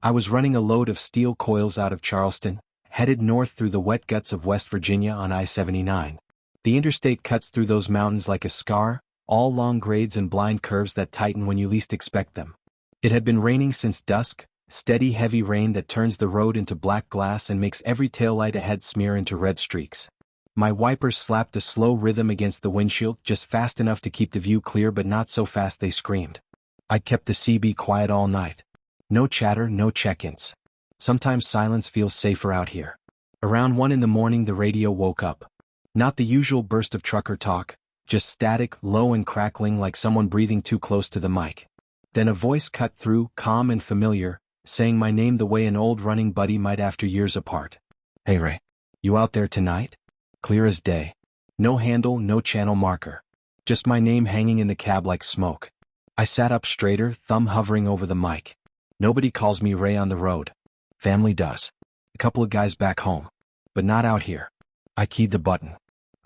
I was running a load of steel coils out of Charleston, headed north through the wet guts of West Virginia on I-79. The interstate cuts through those mountains like a scar, all long grades and blind curves that tighten when you least expect them. It had been raining since dusk, steady heavy rain that turns the road into black glass and makes every taillight ahead smear into red streaks. My wipers slapped a slow rhythm against the windshield, just fast enough to keep the view clear but not so fast they screamed. I kept the CB quiet all night. No chatter, no check-ins. Sometimes silence feels safer out here. Around 1 in the morning the radio woke up. Not the usual burst of trucker talk, just static, low and crackling like someone breathing too close to the mic. Then a voice cut through, calm and familiar, saying my name the way an old running buddy might after years apart. "Hey Ray, you out there tonight?" Clear as day. No handle, no channel marker. Just my name hanging in the cab like smoke. I sat up straighter, thumb hovering over the mic. Nobody calls me Ray on the road. Family does. A couple of guys back home. But not out here. I keyed the button.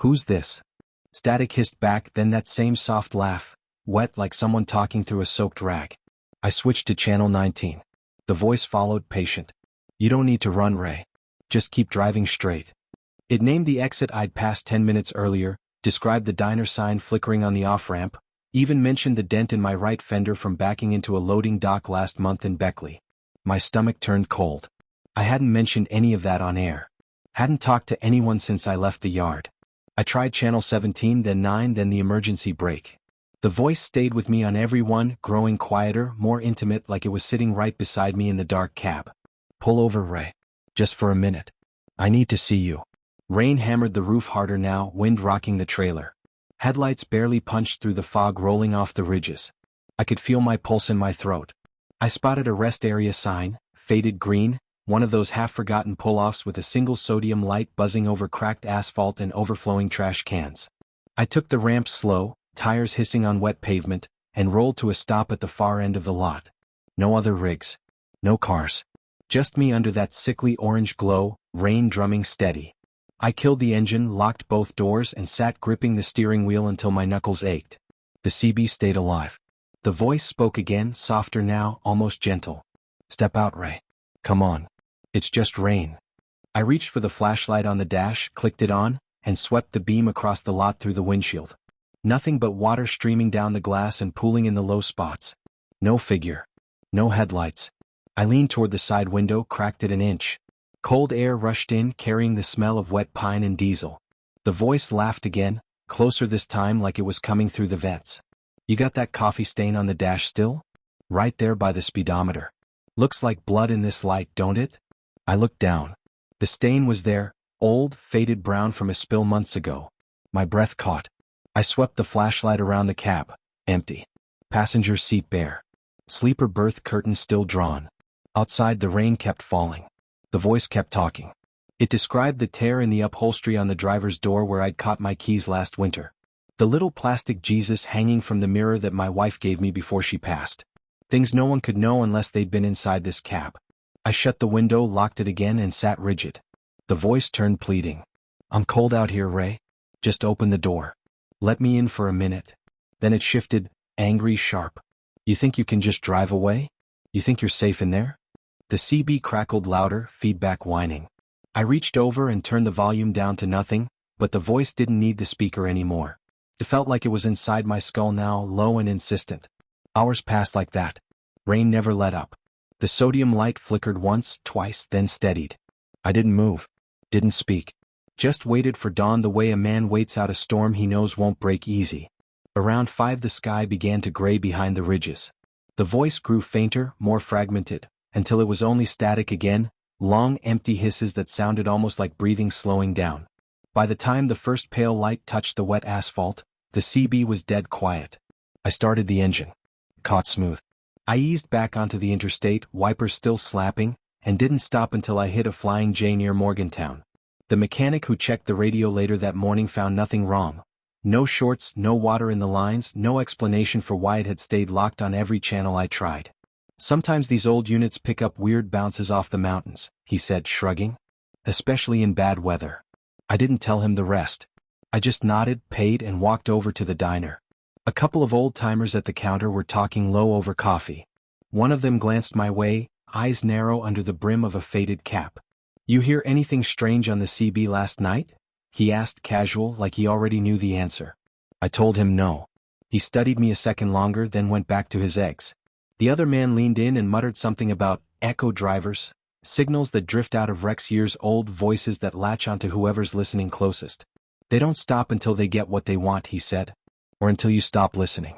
"Who's this?" Static hissed back, then that same soft laugh, wet like someone talking through a soaked rag. I switched to channel 19. The voice followed, patient. "You don't need to run, Ray. Just keep driving straight." It named the exit I'd passed 10 minutes earlier, described the diner sign flickering on the off-ramp, even mentioned the dent in my right fender from backing into a loading dock last month in Beckley. My stomach turned cold. I hadn't mentioned any of that on air. Hadn't talked to anyone since I left the yard. I tried channel 17, then 9, then the emergency brake. The voice stayed with me on every one, growing quieter, more intimate, like it was sitting right beside me in the dark cab. "Pull over, Ray. Just for a minute. I need to see you." Rain hammered the roof harder now, wind rocking the trailer. Headlights barely punched through the fog rolling off the ridges. I could feel my pulse in my throat. I spotted a rest area sign, faded green, one of those half-forgotten pull-offs with a single sodium light buzzing over cracked asphalt and overflowing trash cans. I took the ramp slow, tires hissing on wet pavement, and rolled to a stop at the far end of the lot. No other rigs. No cars. Just me under that sickly orange glow, rain drumming steady. I killed the engine, locked both doors, and sat gripping the steering wheel until my knuckles ached. The CB stayed alive. The voice spoke again, softer now, almost gentle. "Step out, Ray. Come on. It's just rain." I reached for the flashlight on the dash, clicked it on, and swept the beam across the lot through the windshield. Nothing but water streaming down the glass and pooling in the low spots. No figure. No headlights. I leaned toward the side window, cracked it an inch. Cold air rushed in, carrying the smell of wet pine and diesel. The voice laughed again, closer this time like it was coming through the vents. "You got that coffee stain on the dash still? Right there by the speedometer. Looks like blood in this light, don't it?" I looked down. The stain was there, old, faded brown from a spill months ago. My breath caught. I swept the flashlight around the cab. Empty. Passenger seat bare. Sleeper berth curtains still drawn. Outside the rain kept falling. The voice kept talking. It described the tear in the upholstery on the driver's door where I'd caught my keys last winter. The little plastic Jesus hanging from the mirror that my wife gave me before she passed. Things no one could know unless they'd been inside this cab. I shut the window, locked it again, and sat rigid. The voice turned pleading. "I'm cold out here, Ray. Just open the door. Let me in for a minute." Then it shifted, angry, sharp. "You think you can just drive away? You think you're safe in there?" The CB crackled louder, feedback whining. I reached over and turned the volume down to nothing, but the voice didn't need the speaker anymore. It felt like it was inside my skull now, low and insistent. Hours passed like that. Rain never let up. The sodium light flickered once, twice, then steadied. I didn't move. Didn't speak. Just waited for dawn the way a man waits out a storm he knows won't break easy. Around 5 the sky began to gray behind the ridges. The voice grew fainter, more fragmented, until it was only static again, long empty hisses that sounded almost like breathing slowing down. By the time the first pale light touched the wet asphalt, the CB was dead quiet. I started the engine. Caught smooth. I eased back onto the interstate, wipers still slapping, and didn't stop until I hit a flying J near Morgantown. The mechanic who checked the radio later that morning found nothing wrong. No shorts, no water in the lines, no explanation for why it had stayed locked on every channel I tried. "Sometimes these old units pick up weird bounces off the mountains," he said, shrugging. "Especially in bad weather." I didn't tell him the rest. I just nodded, paid, and walked over to the diner. A couple of old-timers at the counter were talking low over coffee. One of them glanced my way, eyes narrow under the brim of a faded cap. "You hear anything strange on the CB last night?" he asked casual, like he already knew the answer. I told him no. He studied me a second longer, then went back to his eggs. The other man leaned in and muttered something about echo drivers, signals that drift out of Rex years-old, voices that latch onto whoever's listening closest. "They don't stop until they get what they want," he said. "Or until you stop listening.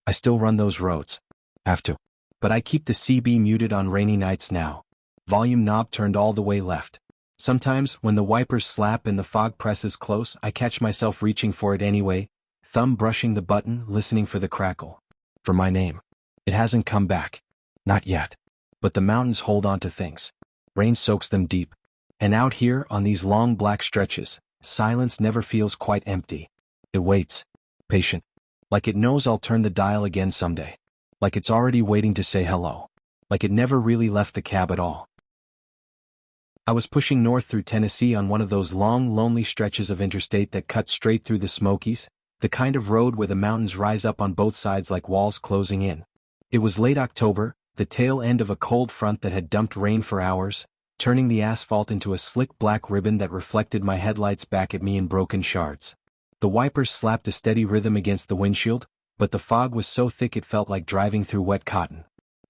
I still run those roads. Have to. But I keep the CB muted on rainy nights now. Volume knob turned all the way left. Sometimes, when the wipers slap and the fog presses close, I catch myself reaching for it anyway, thumb brushing the button, listening for the crackle. For my name. It hasn't come back. Not yet. But the mountains hold on to things. Rain soaks them deep. And out here, on these long black stretches, silence never feels quite empty. It waits. Patient. Like it knows I'll turn the dial again someday. Like it's already waiting to say hello. Like it never really left the cab at all. I was pushing north through Tennessee on one of those long, lonely stretches of interstate that cut straight through the Smokies, the kind of road where the mountains rise up on both sides like walls closing in. It was late October, the tail end of a cold front that had dumped rain for hours, turning the asphalt into a slick black ribbon that reflected my headlights back at me in broken shards. The wipers slapped a steady rhythm against the windshield, but the fog was so thick it felt like driving through wet cotton.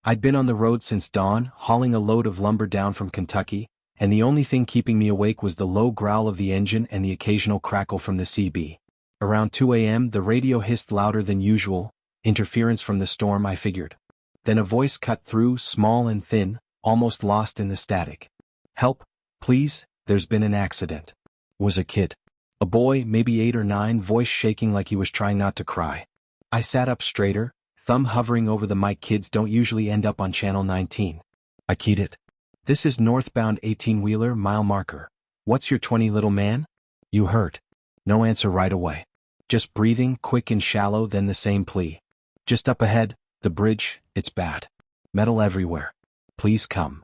I'd been on the road since dawn, hauling a load of lumber down from Kentucky, and the only thing keeping me awake was the low growl of the engine and the occasional crackle from the CB. Around 2 a.m. the radio hissed louder than usual, interference from the storm, I figured. Then a voice cut through, small and thin, almost lost in the static. "Help, please, there's been an accident." Was a kid. A boy, maybe 8 or 9, voice shaking like he was trying not to cry. I sat up straighter, thumb hovering over the mic. Kids don't usually end up on channel 19. I keyed it. "This is northbound 18-wheeler, mile marker. What's your 20, little man? You hurt?" No answer right away. Just breathing, quick and shallow, then the same plea. "Just up ahead, the bridge, it's bad. Metal everywhere. Please come."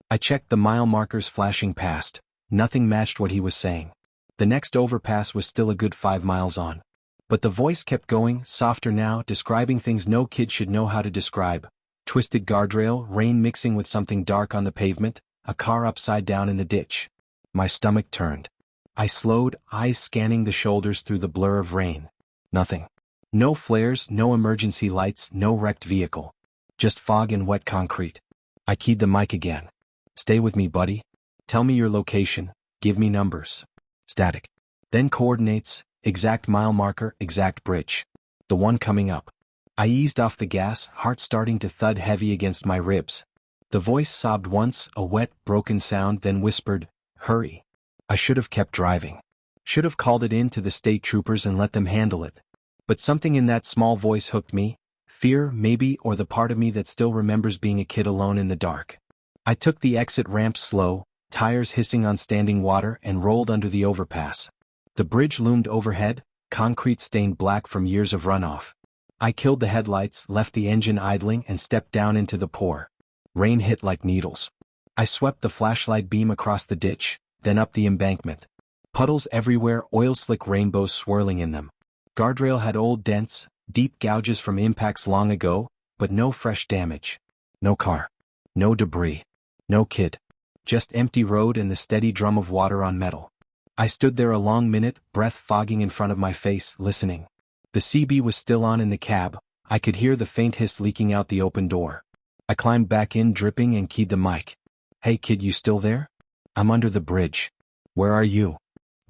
I checked the mile markers flashing past. Nothing matched what he was saying. The next overpass was still a good 5 miles on. But the voice kept going, softer now, describing things no kid should know how to describe. Twisted guardrail, rain mixing with something dark on the pavement, a car upside down in the ditch. My stomach turned. I slowed, eyes scanning the shoulders through the blur of rain. Nothing. No flares, no emergency lights, no wrecked vehicle. Just fog and wet concrete. I keyed the mic again. "Stay with me, buddy. Tell me your location, give me numbers." Static. Then coordinates, exact mile marker, exact bridge. The one coming up. I eased off the gas, heart starting to thud heavy against my ribs. The voice sobbed once, a wet, broken sound, then whispered, "Hurry." I should have kept driving. Should have called it in to the state troopers and let them handle it. But something in that small voice hooked me. Fear, maybe, or the part of me that still remembers being a kid alone in the dark. I took the exit ramp slow, tires hissing on standing water, and rolled under the overpass. The bridge loomed overhead, concrete stained black from years of runoff. I killed the headlights, left the engine idling, and stepped down into the pour. Rain hit like needles. I swept the flashlight beam across the ditch, then up the embankment. Puddles everywhere, oil-slick rainbows swirling in them. Guardrail had old dents, deep gouges from impacts long ago, but no fresh damage. No car. No debris. No kid. Just empty road and the steady drum of water on metal. I stood there a long minute, breath fogging in front of my face, listening. The CB was still on in the cab. I could hear the faint hiss leaking out the open door. I climbed back in, dripping, and keyed the mic. "Hey kid, you still there? I'm under the bridge. Where are you?"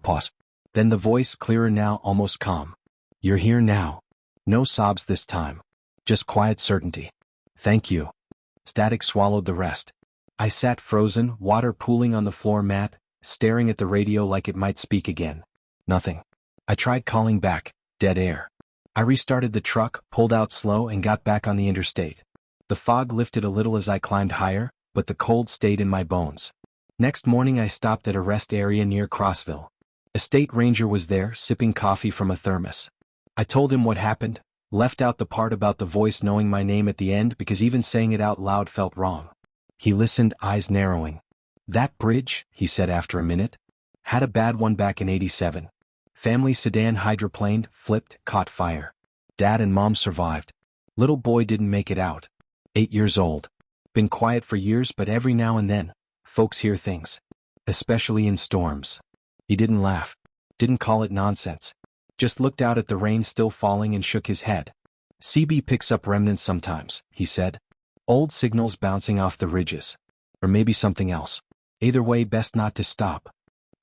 Pause. Then the voice, clearer now, almost calm. "You're here now." No sobs this time. Just quiet certainty. "Thank you." Static swallowed the rest. I sat frozen, water pooling on the floor mat, staring at the radio like it might speak again. Nothing. I tried calling back. Dead air. I restarted the truck, pulled out slow, and got back on the interstate. The fog lifted a little as I climbed higher, but the cold stayed in my bones. Next morning I stopped at a rest area near Crossville. A state ranger was there, sipping coffee from a thermos. I told him what happened, left out the part about the voice knowing my name at the end because even saying it out loud felt wrong. He listened, eyes narrowing. "That bridge," he said after a minute, "had a bad one back in '87. Family sedan hydroplaned, flipped, caught fire. Dad and Mom survived. Little boy didn't make it out. 8 years old. Been quiet for years, but every now and then, folks hear things. Especially in storms. He didn't laugh. Didn't call it nonsense. Just looked out at the rain still falling and shook his head. CB picks up remnants sometimes, he said. Old signals bouncing off the ridges. Or maybe something else. Either way, best not to stop.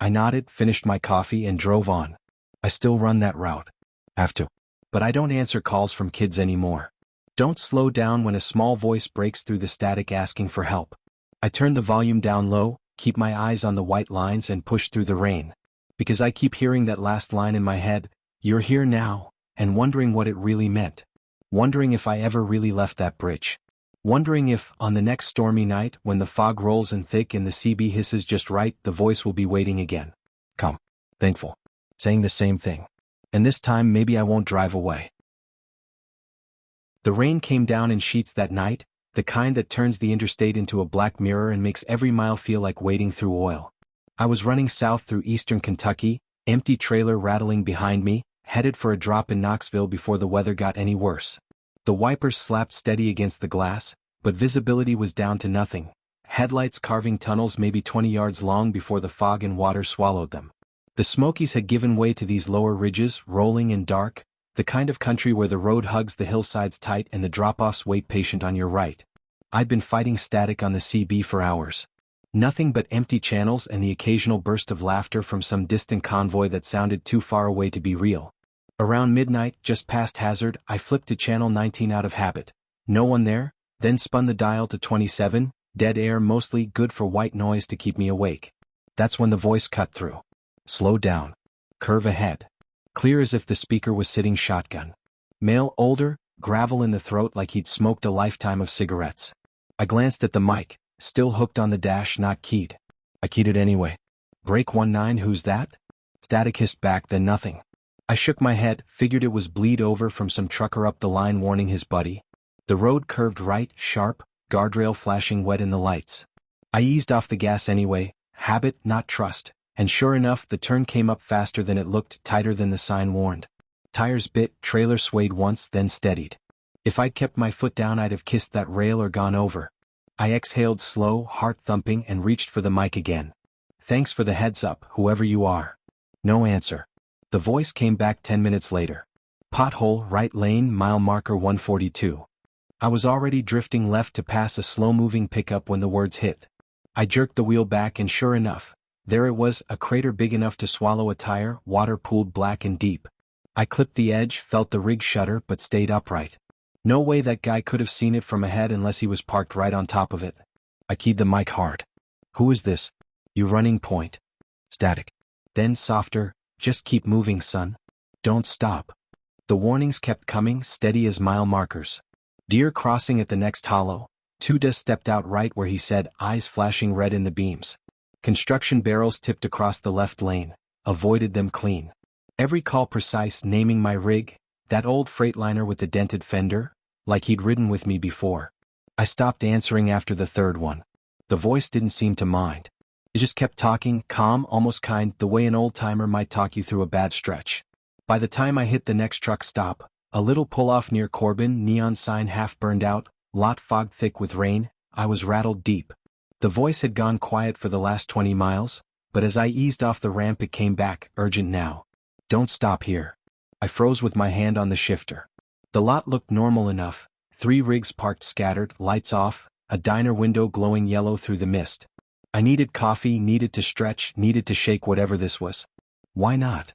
I nodded, finished my coffee, and drove on. I still run that route. Have to. But I don't answer calls from kids anymore. Don't slow down when a small voice breaks through the static asking for help. I turn the volume down low, keep my eyes on the white lines, and push through the rain. Because I keep hearing that last line in my head, "You're here now," and wondering what it really meant. Wondering if I ever really left that bridge. Wondering if, on the next stormy night, when the fog rolls in thick and the CB hisses just right, the voice will be waiting again. Come. Thankful. Saying the same thing. And this time maybe I won't drive away. The rain came down in sheets that night, the kind that turns the interstate into a black mirror and makes every mile feel like wading through oil. I was running south through eastern Kentucky, empty trailer rattling behind me, headed for a drop in Knoxville before the weather got any worse. The wipers slapped steady against the glass, but visibility was down to nothing. Headlights carving tunnels maybe 20 yards long before the fog and water swallowed them. The Smokies had given way to these lower ridges, rolling and dark, the kind of country where the road hugs the hillsides tight and the drop-offs wait patient on your right. I'd been fighting static on the CB for hours. Nothing but empty channels and the occasional burst of laughter from some distant convoy that sounded too far away to be real. Around midnight, just past Hazard, I flipped to channel 19 out of habit. No one there, then spun the dial to 27, dead air mostly, good for white noise to keep me awake. That's when the voice cut through. Slow down. Curve ahead. Clear as if the speaker was sitting shotgun. Male, older, gravel in the throat like he'd smoked a lifetime of cigarettes. I glanced at the mic, still hooked on the dash, not keyed. I keyed it anyway. Break 19, who's that? Static hissed back, then nothing. I shook my head, figured it was bleed over from some trucker up the line warning his buddy. The road curved right, sharp, guardrail flashing wet in the lights. I eased off the gas anyway, habit, not trust, and sure enough the turn came up faster than it looked, tighter than the sign warned. Tires bit, trailer swayed once, then steadied. If I'd kept my foot down I'd have kissed that rail or gone over. I exhaled slow, heart thumping, and reached for the mic again. Thanks for the heads up, whoever you are. No answer. The voice came back 10 minutes later. Pothole, right lane, mile marker 142. I was already drifting left to pass a slow-moving pickup when the words hit. I jerked the wheel back and sure enough, there it was, a crater big enough to swallow a tire, water pooled black and deep. I clipped the edge, felt the rig shudder, but stayed upright. No way that guy could have seen it from ahead unless he was parked right on top of it. I keyed the mic hard. Who is this? You running point. Static. Then softer. Just keep moving, son. Don't stop. The warnings kept coming, steady as mile markers. Deer crossing at the next hollow. Tuda stepped out right where he said, eyes flashing red in the beams. Construction barrels tipped across the left lane. Avoided them clean. Every call precise, naming my rig, that old Freightliner with the dented fender, like he'd ridden with me before. I stopped answering after the third one. The voice didn't seem to mind. It just kept talking, calm, almost kind, the way an old-timer might talk you through a bad stretch. By the time I hit the next truck stop, a little pull-off near Corbin, neon sign half burned out, lot fog thick with rain, I was rattled deep. The voice had gone quiet for the last 20 miles, but as I eased off the ramp it came back, urgent now. Don't stop here. I froze with my hand on the shifter. The lot looked normal enough, 3 rigs parked scattered, lights off, a diner window glowing yellow through the mist. I needed coffee, needed to stretch, needed to shake whatever this was. Why not?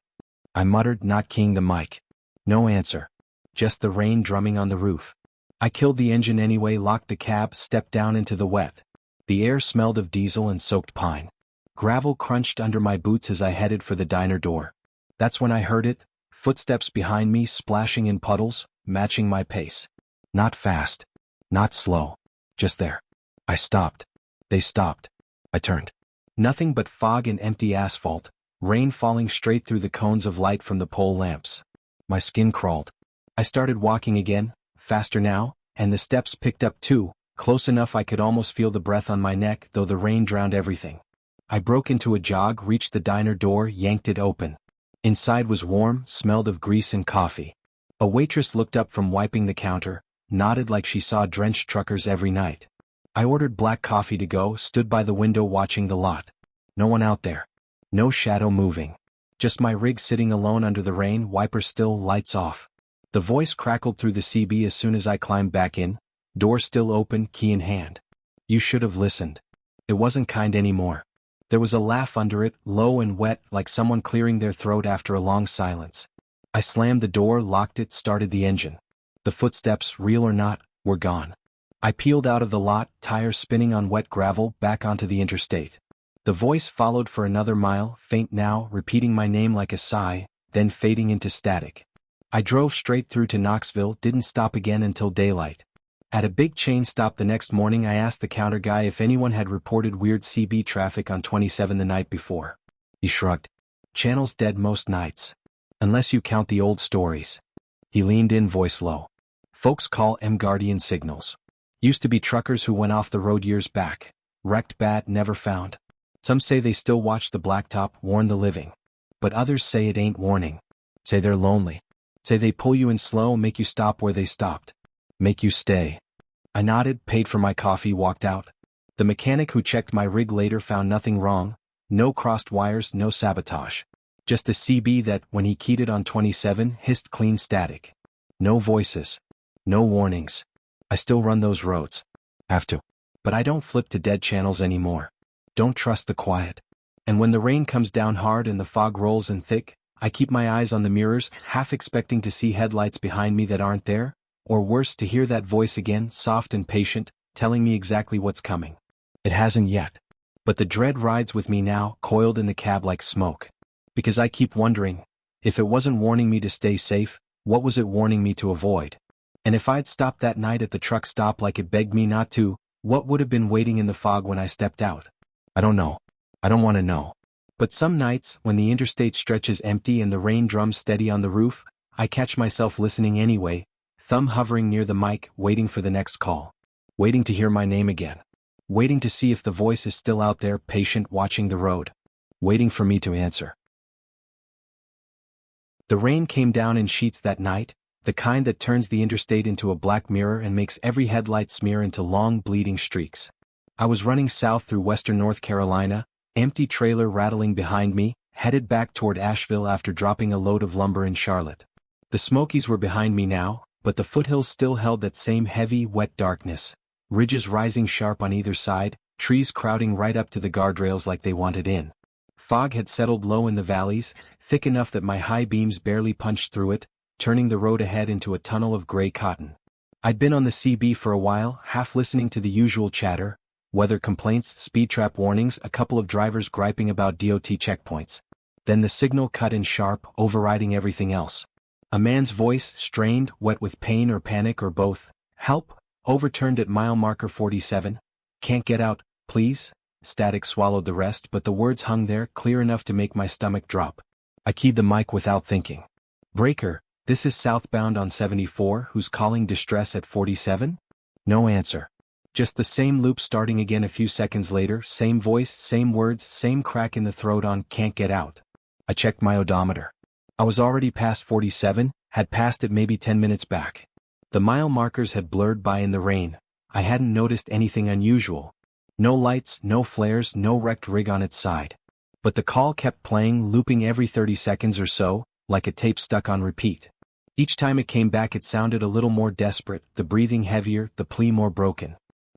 I muttered, not keying the mic. No answer. Just the rain drumming on the roof. I killed the engine anyway, locked the cab, stepped down into the wet. The air smelled of diesel and soaked pine. Gravel crunched under my boots as I headed for the diner door. That's when I heard it, footsteps behind me splashing in puddles, matching my pace. Not fast. Not slow. Just there. I stopped. They stopped. I turned. Nothing but fog and empty asphalt, rain falling straight through the cones of light from the pole lamps. My skin crawled. I started walking again, faster now, and the steps picked up too, close enough I could almost feel the breath on my neck, though the rain drowned everything. I broke into a jog, reached the diner door, yanked it open. Inside was warm, smelled of grease and coffee. A waitress looked up from wiping the counter, nodded like she saw drenched truckers every night. I ordered black coffee to go, stood by the window watching the lot. No one out there. No shadow moving. Just my rig sitting alone under the rain, wiper still, lights off. The voice crackled through the CB as soon as I climbed back in, door still open, key in hand. You should have listened. It wasn't kind anymore. There was a laugh under it, low and wet, like someone clearing their throat after a long silence. I slammed the door, locked it, started the engine. The footsteps, real or not, were gone. I peeled out of the lot, tires spinning on wet gravel, back onto the interstate. The voice followed for another mile, faint now, repeating my name like a sigh, then fading into static. I drove straight through to Knoxville, didn't stop again until daylight. At a big chain stop the next morning, I asked the counter guy if anyone had reported weird CB traffic on 27 the night before. He shrugged. Channel's dead most nights. Unless you count the old stories. He leaned in, voice low. Folks call 'em guardian signals. Used to be truckers who went off the road years back. Wrecked bad, never found. Some say they still watch the blacktop, warn the living. But others say it ain't warning. Say they're lonely. Say they pull you in slow, make you stop where they stopped. Make you stay. I nodded, paid for my coffee, walked out. The mechanic who checked my rig later found nothing wrong. No crossed wires, no sabotage. Just a CB that, when he keyed it on 27, hissed clean static. No voices. No warnings. I still run those roads. Have to. But I don't flip to dead channels anymore. Don't trust the quiet. And when the rain comes down hard and the fog rolls in thick, I keep my eyes on the mirrors, half expecting to see headlights behind me that aren't there, or worse, to hear that voice again, soft and patient, telling me exactly what's coming. It hasn't yet. But the dread rides with me now, coiled in the cab like smoke. Because I keep wondering, if it wasn't warning me to stay safe, what was it warning me to avoid? And if I'd stopped that night at the truck stop like it begged me not to, what would have been waiting in the fog when I stepped out? I don't know. I don't want to know. But some nights, when the interstate stretches empty and the rain drums steady on the roof, I catch myself listening anyway, thumb hovering near the mic, waiting for the next call. Waiting to hear my name again. Waiting to see if the voice is still out there, patient, watching the road. Waiting for me to answer. The rain came down in sheets that night, the kind that turns the interstate into a black mirror and makes every headlight smear into long bleeding streaks. I was running south through western North Carolina, empty trailer rattling behind me, headed back toward Asheville after dropping a load of lumber in Charlotte. The Smokies were behind me now, but the foothills still held that same heavy, wet darkness. Ridges rising sharp on either side, trees crowding right up to the guardrails like they wanted in. Fog had settled low in the valleys, thick enough that my high beams barely punched through it, turning the road ahead into a tunnel of gray cotton. I'd been on the CB for a while, half listening to the usual chatter, weather complaints, speed trap warnings, a couple of drivers griping about DOT checkpoints. Then the signal cut in sharp, overriding everything else. A man's voice, strained, wet with pain or panic or both. Help! Overturned at mile marker 47. Can't get out, please? Static swallowed the rest, but the words hung there, clear enough to make my stomach drop. I keyed the mic without thinking. Breaker, this is southbound on 74, who's calling distress at 47? No answer. Just the same loop starting again a few seconds later, same voice, same words, same crack in the throat on can't get out. I checked my odometer. I was already past 47, had passed it maybe 10 minutes back. The mile markers had blurred by in the rain. I hadn't noticed anything unusual. No lights, no flares, no wrecked rig on its side. But the call kept playing, looping every 30 seconds or so, like a tape stuck on repeat. Each time it came back it sounded a little more desperate, the breathing heavier, the plea more broken.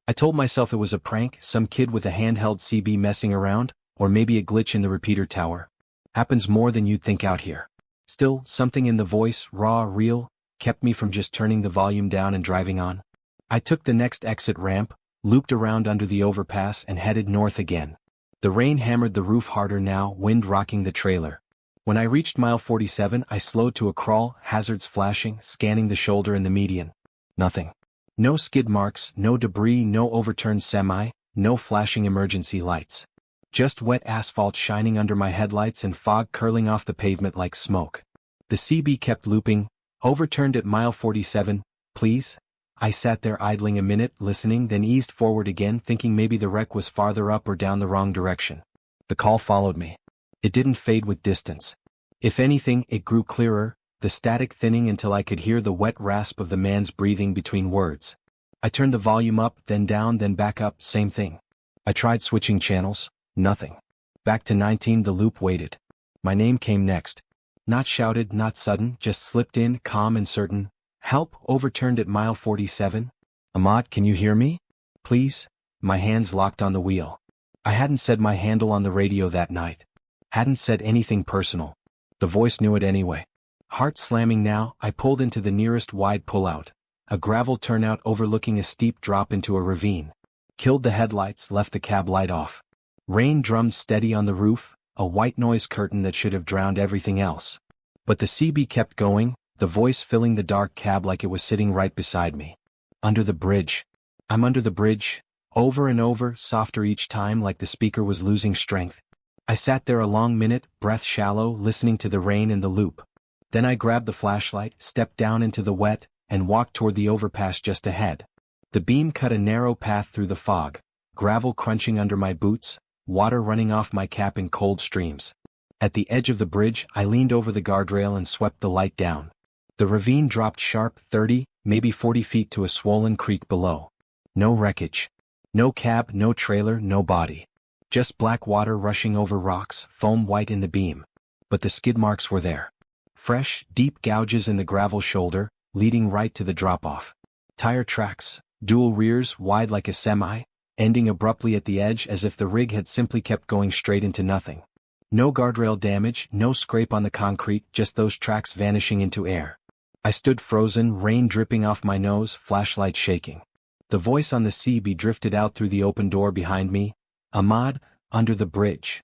I told myself it was a prank, some kid with a handheld CB messing around, or maybe a glitch in the repeater tower. Happens more than you'd think out here. Still, something in the voice, raw, real, kept me from just turning the volume down and driving on. I took the next exit ramp, looped around under the overpass and headed north again. The rain hammered the roof harder now, wind rocking the trailer. When I reached mile 47, I slowed to a crawl, hazards flashing, scanning the shoulder and the median. Nothing. No skid marks, no debris, no overturned semi, no flashing emergency lights. Just wet asphalt shining under my headlights and fog curling off the pavement like smoke. The CB kept looping, overturned at mile 47, please? I sat there idling a minute, listening, then eased forward again, thinking maybe the wreck was farther up or down the wrong direction. The call followed me. It didn't fade with distance. If anything, it grew clearer, the static thinning until I could hear the wet rasp of the man's breathing between words. I turned the volume up, then down, then back up, same thing. I tried switching channels, nothing. Back to 19, the loop waited. My name came next. Not shouted, not sudden, just slipped in, calm and certain. Help, overturned at mile 47. Ahmad, can you hear me? Please? My hands locked on the wheel. I hadn't said my handle on the radio that night. Hadn't said anything personal. The voice knew it anyway. Heart slamming now, I pulled into the nearest wide pullout. A gravel turnout overlooking a steep drop into a ravine. Killed the headlights, left the cab light off. Rain drummed steady on the roof, a white noise curtain that should have drowned everything else. But the CB kept going, the voice filling the dark cab like it was sitting right beside me. Under the bridge. I'm under the bridge. Over and over, softer each time like the speaker was losing strength. I sat there a long minute, breath shallow, listening to the rain and the loop. Then I grabbed the flashlight, stepped down into the wet, and walked toward the overpass just ahead. The beam cut a narrow path through the fog, gravel crunching under my boots, water running off my cap in cold streams. At the edge of the bridge, I leaned over the guardrail and swept the light down. The ravine dropped sharp 30, maybe 40 feet to a swollen creek below. No wreckage. No cab, no trailer, no body. Just black water rushing over rocks, foam white in the beam. But the skid marks were there. Fresh, deep gouges in the gravel shoulder, leading right to the drop-off. Tire tracks, dual rears wide like a semi, ending abruptly at the edge as if the rig had simply kept going straight into nothing. No guardrail damage, no scrape on the concrete, just those tracks vanishing into air. I stood frozen, rain dripping off my nose, flashlight shaking. The voice on the CB drifted out through the open door behind me. Ahmad, under the bridge.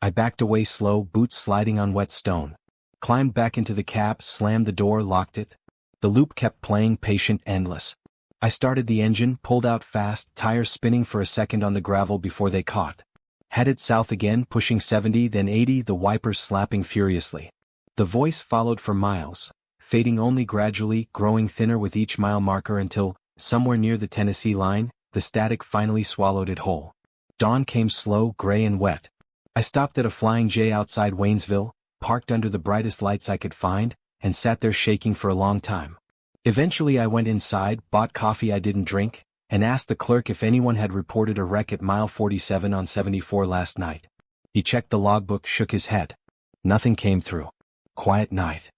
I backed away slow, boots sliding on wet stone. Climbed back into the cab, slammed the door, locked it. The loop kept playing, patient, endless. I started the engine, pulled out fast, tires spinning for a second on the gravel before they caught. Headed south again, pushing 70, then 80, the wipers slapping furiously. The voice followed for miles, fading only gradually, growing thinner with each mile marker until, somewhere near the Tennessee line, the static finally swallowed it whole. Dawn came slow, gray and wet. I stopped at a Flying J outside Waynesville, parked under the brightest lights I could find, and sat there shaking for a long time. Eventually I went inside, bought coffee I didn't drink, and asked the clerk if anyone had reported a wreck at mile 47 on 74 last night. He checked the logbook, shook his head. Nothing came through. Quiet night.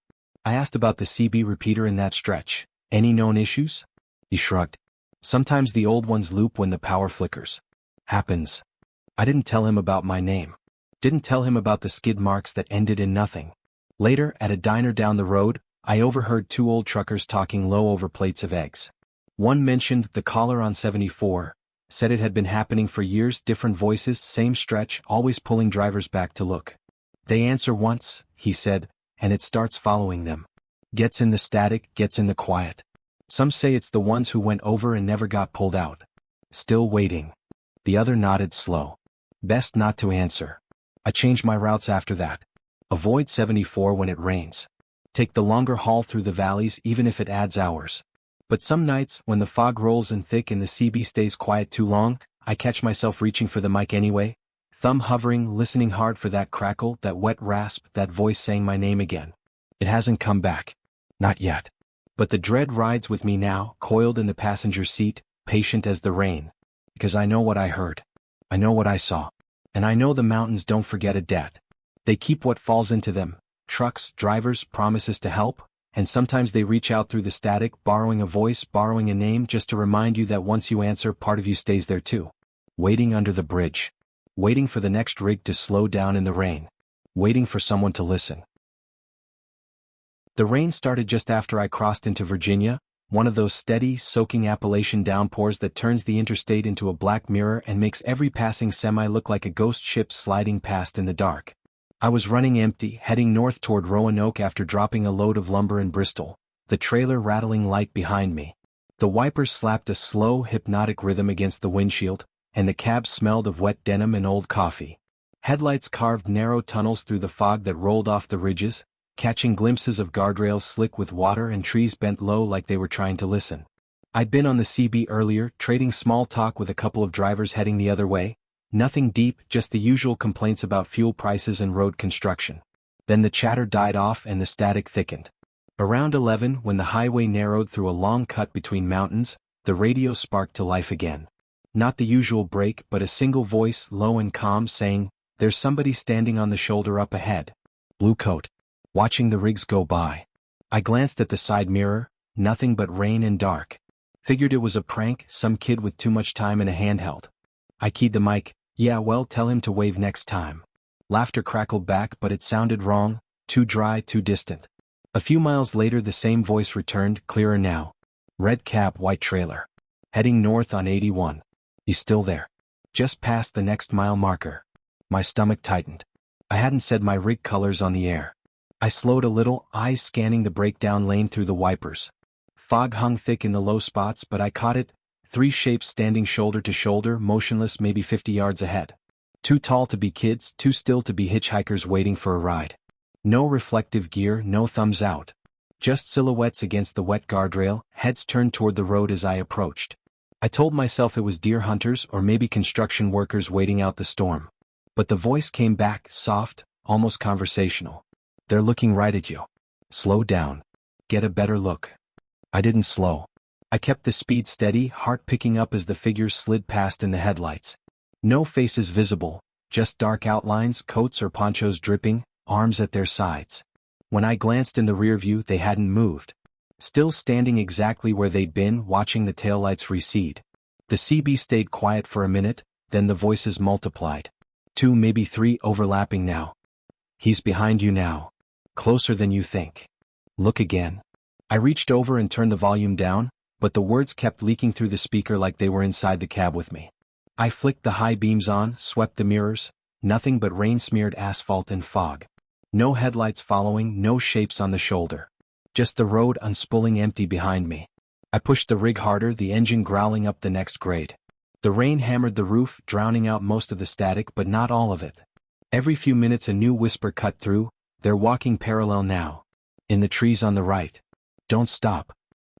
I asked about the CB repeater in that stretch. Any known issues? He shrugged. Sometimes the old ones loop when the power flickers. Happens. I didn't tell him about my name. Didn't tell him about the skid marks that ended in nothing. Later, at a diner down the road, I overheard two old truckers talking low over plates of eggs. One mentioned the caller on 74, said it had been happening for years, different voices, same stretch, always pulling drivers back to look. They answer once, he said, and it starts following them. Gets in the static, gets in the quiet. Some say it's the ones who went over and never got pulled out. Still waiting. The other nodded slow. Best not to answer. I changed my routes after that. Avoid 74 when it rains. Take the longer haul through the valleys even if it adds hours. But some nights, when the fog rolls in thick and the CB stays quiet too long, I catch myself reaching for the mic anyway, thumb hovering, listening hard for that crackle, that wet rasp, that voice saying my name again. It hasn't come back. Not yet. But the dread rides with me now, coiled in the passenger seat, patient as the rain. Because I know what I heard. I know what I saw. And I know the mountains don't forget a debt. They keep what falls into them. Trucks, drivers, promises to help. And sometimes they reach out through the static, borrowing a voice, borrowing a name, just to remind you that once you answer, part of you stays there too. Waiting under the bridge. Waiting for the next rig to slow down in the rain. Waiting for someone to listen. The rain started just after I crossed into Virginia, one of those steady, soaking Appalachian downpours that turns the interstate into a black mirror and makes every passing semi look like a ghost ship sliding past in the dark. I was running empty, heading north toward Roanoke after dropping a load of lumber in Bristol, the trailer rattling light behind me. The wipers slapped a slow, hypnotic rhythm against the windshield, and the cab smelled of wet denim and old coffee. Headlights carved narrow tunnels through the fog that rolled off the ridges, catching glimpses of guardrails slick with water and trees bent low like they were trying to listen. I'd been on the CB earlier, trading small talk with a couple of drivers heading the other way. Nothing deep, just the usual complaints about fuel prices and road construction. Then the chatter died off and the static thickened. Around 11, when the highway narrowed through a long cut between mountains, The radio sparked to life again. Not the usual break, but a single voice, low and calm, saying, "There's somebody standing on the shoulder up ahead. Blue coat." Watching the rigs go by. I glanced at the side mirror, nothing but rain and dark. Figured it was a prank, some kid with too much time in a handheld. I keyed the mic, "Yeah, well, tell him to wave next time." Laughter crackled back, but it sounded wrong, too dry, too distant. A few miles later the same voice returned, clearer now. "Red cab, white trailer. Heading north on 81. He's still there. Just past the next mile marker." My stomach tightened. I hadn't said my rig colors on the air. I slowed a little, eyes scanning the breakdown lane through the wipers. Fog hung thick in the low spots, but I caught it. 3 shapes standing shoulder to shoulder, motionless, maybe 50 yards ahead. Too tall to be kids, too still to be hitchhikers waiting for a ride. No reflective gear, no thumbs out. Just silhouettes against the wet guardrail, heads turned toward the road as I approached. I told myself it was deer hunters or maybe construction workers waiting out the storm. But the voice came back, soft, almost conversational. "They're looking right at you. Slow down. Get a better look." I didn't slow. I kept the speed steady, heart picking up as the figures slid past in the headlights. No faces visible, just dark outlines, coats or ponchos dripping, arms at their sides. When I glanced in the rear view, they hadn't moved. Still standing exactly where they'd been, watching the taillights recede. The CB stayed quiet for a minute, then the voices multiplied. 2, maybe 3, overlapping now. "He's behind you now. Closer than you think. Look again." I reached over and turned the volume down, but the words kept leaking through the speaker like they were inside the cab with me. I flicked the high beams on, swept the mirrors, nothing but rain-smeared asphalt and fog. No headlights following, no shapes on the shoulder. Just the road unspooling empty behind me. I pushed the rig harder, the engine growling up the next grade. The rain hammered the roof, drowning out most of the static, but not all of it. Every few minutes a new whisper cut through, "They're walking parallel now. In the trees on the right. Don't stop."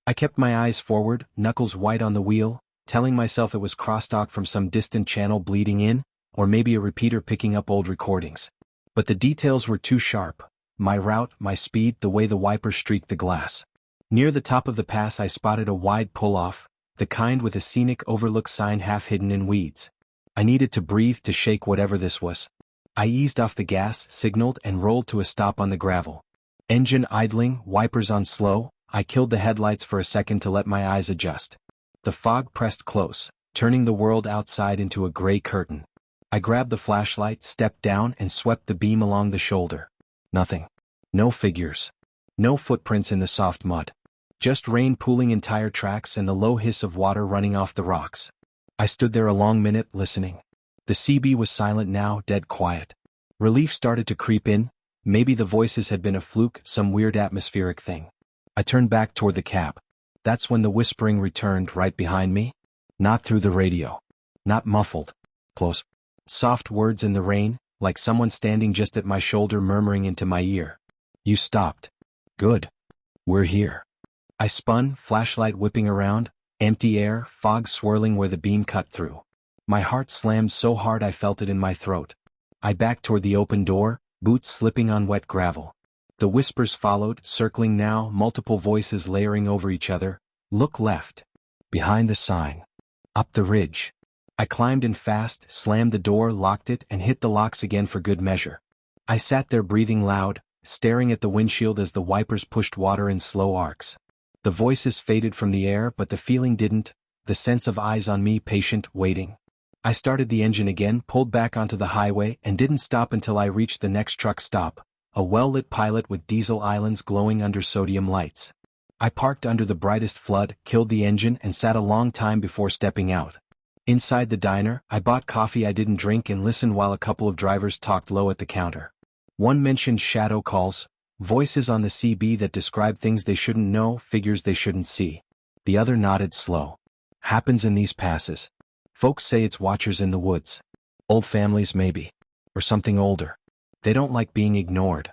I kept my eyes forward, knuckles white on the wheel, telling myself it was crosstalk from some distant channel bleeding in, or maybe a repeater picking up old recordings. But the details were too sharp. My route, my speed, the way the wipers streaked the glass. Near the top of the pass I spotted a wide pull-off, the kind with a scenic overlook sign half hidden in weeds. I needed to breathe to shake whatever this was. I eased off the gas, signaled, and rolled to a stop on the gravel. Engine idling, wipers on slow, I killed the headlights for a second to let my eyes adjust. The fog pressed close, turning the world outside into a gray curtain. I grabbed the flashlight, stepped down, and swept the beam along the shoulder. Nothing. No figures. No footprints in the soft mud. Just rain pooling in tire tracks and the low hiss of water running off the rocks. I stood there a long minute, listening. The CB was silent now, dead quiet. Relief started to creep in. Maybe the voices had been a fluke, some weird atmospheric thing. I turned back toward the cab. That's when the whispering returned, right behind me. Not through the radio. Not muffled. Close. Soft words in the rain, like someone standing just at my shoulder murmuring into my ear. "You stopped. Good. We're here." I spun, flashlight whipping around, empty air, fog swirling where the beam cut through. My heart slammed so hard I felt it in my throat. I backed toward the open door, boots slipping on wet gravel. The whispers followed, circling now, multiple voices layering over each other. "Look left. Behind the sign. Up the ridge." I climbed in fast, slammed the door, locked it, and hit the locks again for good measure. I sat there breathing loud, staring at the windshield as the wipers pushed water in slow arcs. The voices faded from the air, but the feeling didn't, the sense of eyes on me, patient, waiting. I started the engine again, pulled back onto the highway, and didn't stop until I reached the next truck stop, a well-lit pilot with diesel islands glowing under sodium lights. I parked under the brightest flood, killed the engine, and sat a long time before stepping out. Inside the diner, I bought coffee I didn't drink and listened while a couple of drivers talked low at the counter. One mentioned shadow calls, voices on the CB that describe things they shouldn't know, figures they shouldn't see. The other nodded slow. "Happens in these passes. Folks say it's watchers in the woods. Old families maybe. Or something older. They don't like being ignored."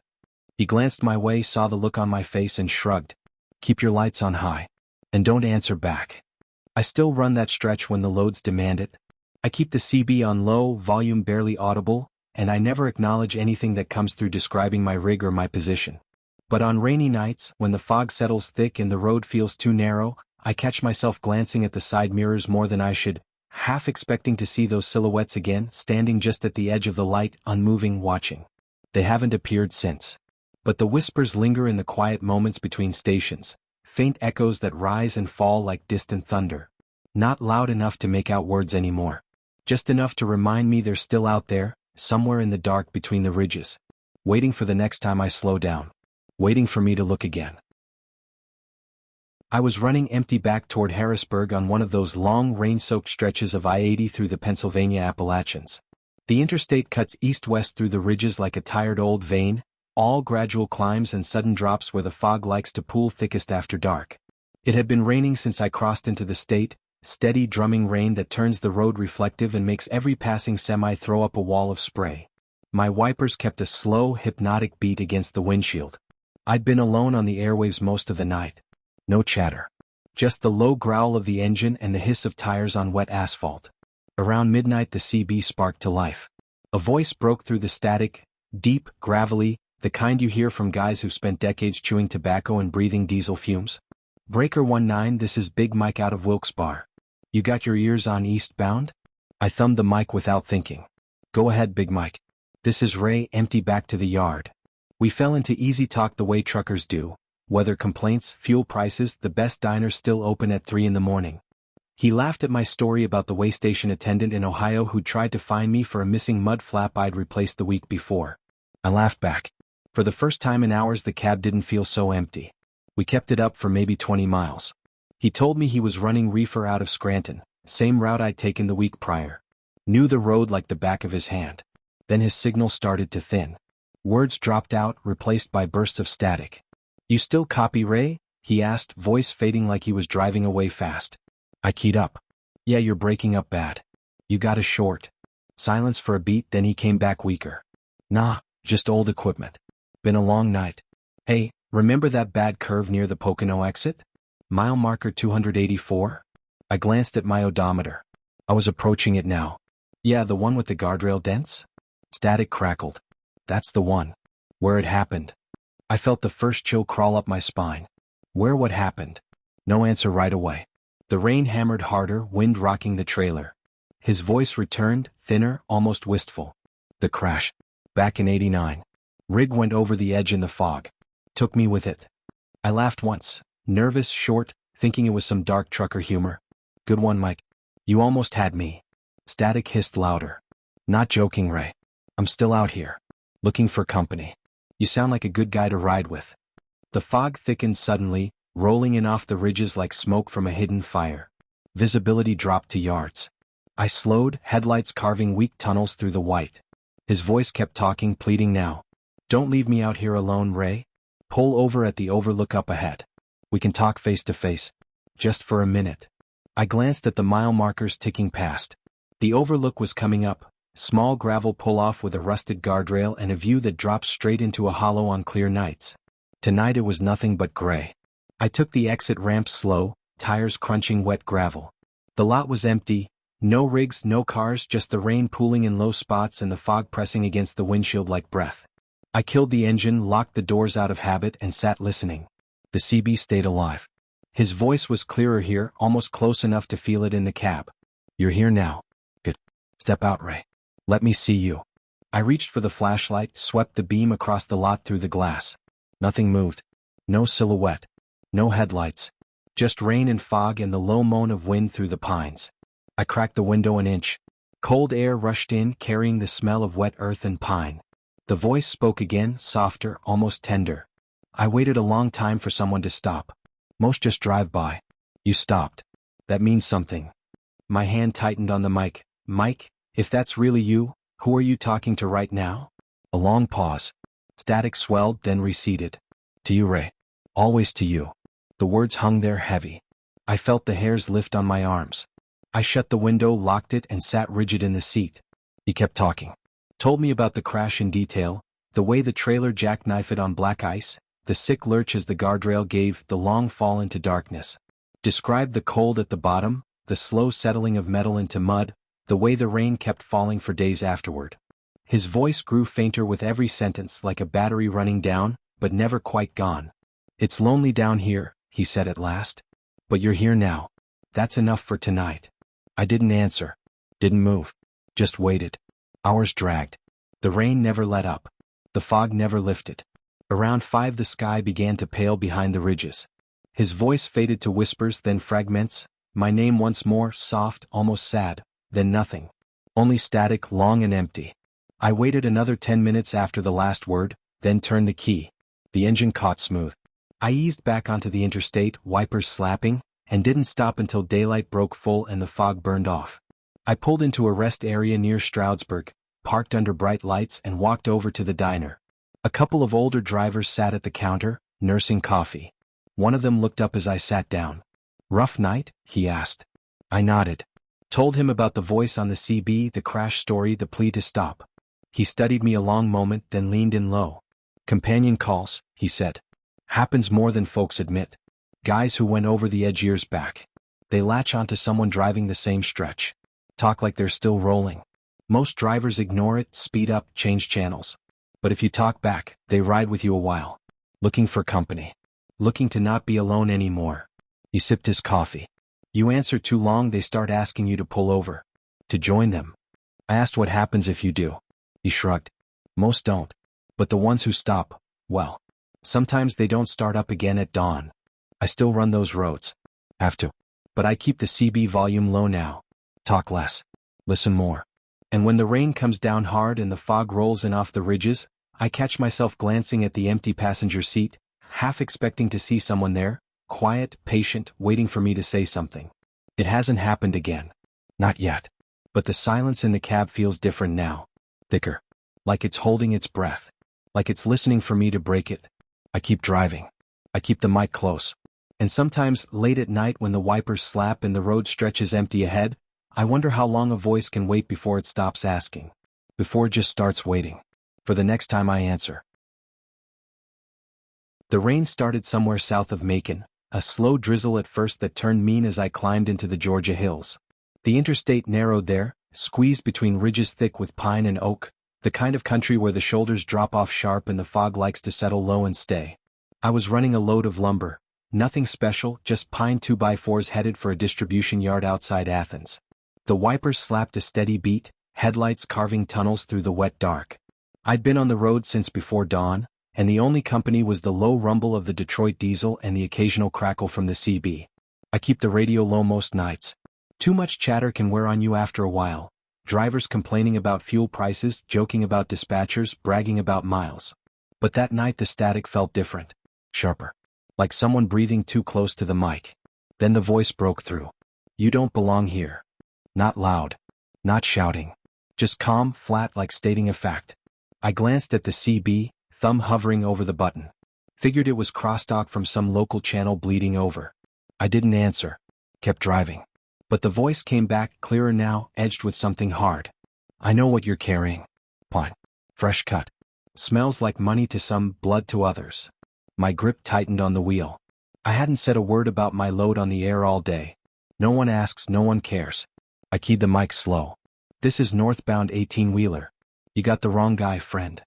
He glanced my way, saw the look on my face, and shrugged. "Keep your lights on high. And don't answer back." I still run that stretch when the loads demand it. I keep the CB on low, volume barely audible, and I never acknowledge anything that comes through describing my rig or my position. But on rainy nights, when the fog settles thick and the road feels too narrow, I catch myself glancing at the side mirrors more than I should, half expecting to see those silhouettes again, standing just at the edge of the light, unmoving, watching. They haven't appeared since. But the whispers linger in the quiet moments between stations, faint echoes that rise and fall like distant thunder. Not loud enough to make out words anymore. Just enough to remind me they're still out there, somewhere in the dark between the ridges. Waiting for the next time I slow down. Waiting for me to look again. I was running empty back toward Harrisburg on one of those long rain-soaked stretches of I-80 through the Pennsylvania Appalachians. The interstate cuts east-west through the ridges like a tired old vein, all gradual climbs and sudden drops where the fog likes to pool thickest after dark. It had been raining since I crossed into the state, steady drumming rain that turns the road reflective and makes every passing semi throw up a wall of spray. My wipers kept a slow, hypnotic beat against the windshield. I'd been alone on the airwaves most of the night. No chatter. Just the low growl of the engine and the hiss of tires on wet asphalt. Around midnight the CB sparked to life. A voice broke through the static, deep, gravelly, the kind you hear from guys who've spent decades chewing tobacco and breathing diesel fumes. Breaker 19, this is Big Mike out of Wilkes-Barre. You got your ears on eastbound? I thumbed the mic without thinking. Go ahead, Big Mike. This is Ray, empty back to the yard. We fell into easy talk the way truckers do. Weather complaints, fuel prices, the best diners still open at 3 in the morning. He laughed at my story about the way station attendant in Ohio who tried to find me for a missing mud flap I'd replaced the week before. I laughed back. For the first time in hours the cab didn't feel so empty. We kept it up for maybe 20 miles. He told me he was running reefer out of Scranton, same route I'd taken the week prior. Knew the road like the back of his hand. Then his signal started to thin. Words dropped out, replaced by bursts of static. You still copy, Ray? He asked, voice fading like he was driving away fast. I keyed up. Yeah, you're breaking up bad. You got a short. Silence for a beat, then he came back weaker. Nah, just old equipment. Been a long night. Hey, remember that bad curve near the Pocono exit? Mile marker 284? I glanced at my odometer. I was approaching it now. Yeah, the one with the guardrail dents? Static crackled. That's the one. Where it happened. I felt the first chill crawl up my spine. Where what happened? No answer right away. The rain hammered harder, wind rocking the trailer. His voice returned, thinner, almost wistful. The crash. Back in '89. Rig went over the edge in the fog. Took me with it. I laughed once, nervous, short, thinking it was some dark trucker humor. Good one, Mike. You almost had me. Static hissed louder. Not joking, Ray. I'm still out here. Looking for company. You sound like a good guy to ride with. The fog thickened suddenly, rolling in off the ridges like smoke from a hidden fire. Visibility dropped to yards. I slowed, headlights carving weak tunnels through the white. His voice kept talking, pleading now. Don't leave me out here alone, Ray. Pull over at the overlook up ahead. We can talk face to face. Just for a minute. I glanced at the mile markers ticking past. The overlook was coming up, small gravel pull-off with a rusted guardrail and a view that drops straight into a hollow on clear nights. Tonight it was nothing but gray. I took the exit ramp slow, tires crunching wet gravel. The lot was empty, no rigs, no cars, just the rain pooling in low spots and the fog pressing against the windshield like breath. I killed the engine, locked the doors out of habit, and sat listening. The CB stayed alive. His voice was clearer here, almost close enough to feel it in the cab. You're here now. Good. Step out, Ray. Let me see you. I reached for the flashlight, swept the beam across the lot through the glass. Nothing moved. No silhouette. No headlights. Just rain and fog and the low moan of wind through the pines. I cracked the window an inch. Cold air rushed in, carrying the smell of wet earth and pine. The voice spoke again, softer, almost tender. I waited a long time for someone to stop. Most just drive by. You stopped. That means something. My hand tightened on the mic. Mike, if that's really you, who are you talking to right now? A long pause. Static swelled, then receded. To you, Ray. Always to you. The words hung there heavy. I felt the hairs lift on my arms. I shut the window, locked it, and sat rigid in the seat. He kept talking. Told me about the crash in detail, the way the trailer jackknifed on black ice, the sick lurch as the guardrail gave, the long fall into darkness. Described the cold at the bottom, the slow settling of metal into mud, the way the rain kept falling for days afterward. His voice grew fainter with every sentence, like a battery running down, but never quite gone. It's lonely down here, he said at last. But you're here now. That's enough for tonight. I didn't answer. Didn't move. Just waited. Hours dragged. The rain never let up. The fog never lifted. Around 5 the sky began to pale behind the ridges. His voice faded to whispers, then fragments. My name once more, soft, almost sad, then nothing. Only static, long and empty. I waited another 10 minutes after the last word, then turned the key. The engine caught smooth. I eased back onto the interstate, wipers slapping, and didn't stop until daylight broke full and the fog burned off. I pulled into a rest area near Stroudsburg, parked under bright lights and walked over to the diner. A couple of older drivers sat at the counter, nursing coffee. One of them looked up as I sat down. "Rough night?" he asked. I nodded. Told him about the voice on the CB, the crash story, the plea to stop. He studied me a long moment, then leaned in low. "Companion calls," he said. "Happens more than folks admit. Guys who went over the edge years back. They latch onto someone driving the same stretch. Talk like they're still rolling. Most drivers ignore it, speed up, change channels. But if you talk back, they ride with you a while. Looking for company. Looking to not be alone anymore." He sipped his coffee. "You answer too long, they start asking you to pull over. To join them." I asked what happens if you do. He shrugged. "Most don't. But the ones who stop, well, sometimes they don't start up again at dawn. I still run those roads. Have to. But I keep the CB volume low now. Talk less. Listen more. And when the rain comes down hard and the fog rolls in off the ridges, I catch myself glancing at the empty passenger seat, half expecting to see someone there, quiet, patient, waiting for me to say something. It hasn't happened again. Not yet. But the silence in the cab feels different now. Thicker. Like it's holding its breath. Like it's listening for me to break it. I keep driving. I keep the mic close. And sometimes, late at night when the wipers slap and the road stretches empty ahead, I wonder how long a voice can wait before it stops asking. Before it just starts waiting. For the next time I answer. The rain started somewhere south of Macon, a slow drizzle at first that turned mean as I climbed into the Georgia hills. The interstate narrowed there, squeezed between ridges thick with pine and oak, the kind of country where the shoulders drop off sharp and the fog likes to settle low and stay. I was running a load of lumber. Nothing special, just pine 2x4s headed for a distribution yard outside Athens. The wipers slapped a steady beat, headlights carving tunnels through the wet dark. I'd been on the road since before dawn, and the only company was the low rumble of the Detroit diesel and the occasional crackle from the CB. I keep the radio low most nights. Too much chatter can wear on you after a while. Drivers complaining about fuel prices, joking about dispatchers, bragging about miles. But that night the static felt different. Sharper. Like someone breathing too close to the mic. Then the voice broke through. "You don't belong here." Not loud. Not shouting. Just calm, flat, like stating a fact. I glanced at the CB, thumb hovering over the button. Figured it was crosstalk from some local channel bleeding over. I didn't answer. Kept driving. But the voice came back, clearer now, edged with something hard. "I know what you're carrying. Pine. Fresh cut. Smells like money to some, blood to others." My grip tightened on the wheel. I hadn't said a word about my load on the air all day. No one asks, no one cares. I keyed the mic slow. "This is northbound 18-wheeler. You got the wrong guy, friend."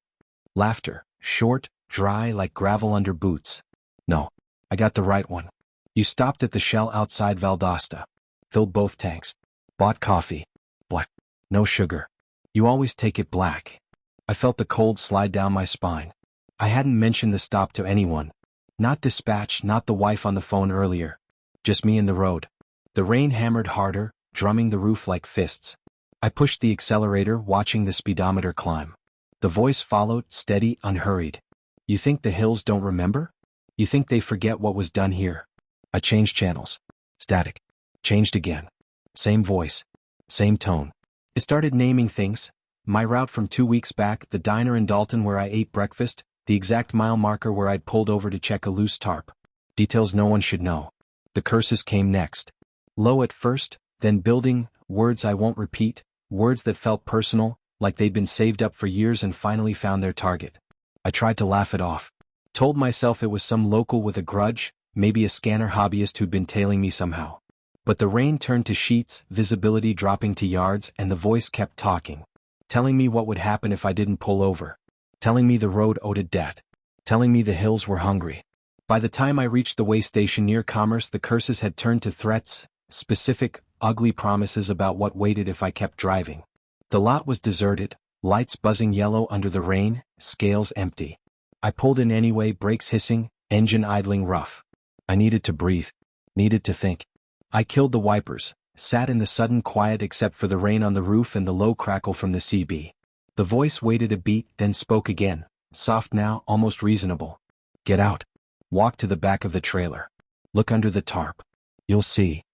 Laughter, short, dry like gravel under boots. "No, I got the right one. You stopped at the Shell outside Valdosta. Filled both tanks. Bought coffee. Black. No sugar. You always take it black." I felt the cold slide down my spine. I hadn't mentioned the stop to anyone. Not dispatch, not the wife on the phone earlier. Just me in the road. The rain hammered harder, drumming the roof like fists. I pushed the accelerator, watching the speedometer climb. The voice followed, steady, unhurried. "You think the hills don't remember? You think they forget what was done here?" I changed channels. Static. Changed again. Same voice. Same tone. It started naming things. My route from 2 weeks back, the diner in Dalton where I ate breakfast, the exact mile marker where I'd pulled over to check a loose tarp. Details no one should know. The curses came next. Low at first, then building, words I won't repeat, words that felt personal, like they'd been saved up for years and finally found their target. I tried to laugh it off. Told myself it was some local with a grudge, maybe a scanner hobbyist who'd been tailing me somehow. But the rain turned to sheets, visibility dropping to yards, and the voice kept talking. Telling me what would happen if I didn't pull over. Telling me the road owed a debt. Telling me the hills were hungry. By the time I reached the way station near Commerce, the curses had turned to threats, specific, ugly promises about what waited if I kept driving. The lot was deserted, lights buzzing yellow under the rain, scales empty. I pulled in anyway, brakes hissing, engine idling rough. I needed to breathe. Needed to think. I killed the wipers, sat in the sudden quiet except for the rain on the roof and the low crackle from the CB. The voice waited a beat, then spoke again, soft now, almost reasonable. Get out. Walk to the back of the trailer. Look under the tarp. You'll see.